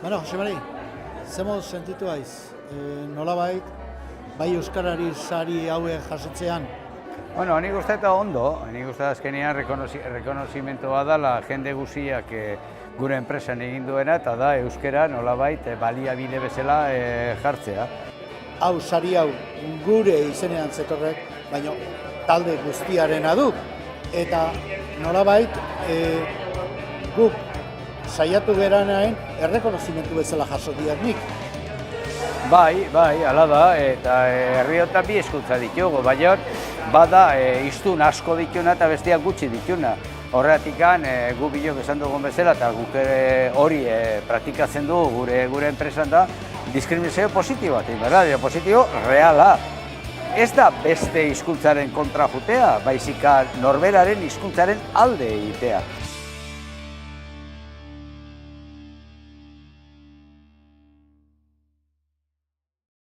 Bueno, Jose Mari, zemoz sentitu haiz, nolabait, bai Euskarari sari hauek jasotzean? Bueno, nik uste eta ondo, nik uste azkenean rekonozimentoa dela jende guziak gure enpresan egin duena, eta da euskara nolabait baliabide bezala jartzea. Hau, sari hau, gure izenean zetorrek, baina talde guztiarena du. Eta nolabait, guk saiatu geranaen errekonozimentu bezala jaso diat nik. Bai, hala da, eta herriotan bi hizkuntza ditugu, baina bada hiztun asko dituna eta besteak gutxi dituna. Horregatik gu bilok esan dugun bezala eta guk hori praktikatzen dugu gure enpresan da diskriminazio positiboa, positibo reala. Ez da beste hizkuntzaren kontra jutea, baizik norberaren hizkuntzaren alde egitea.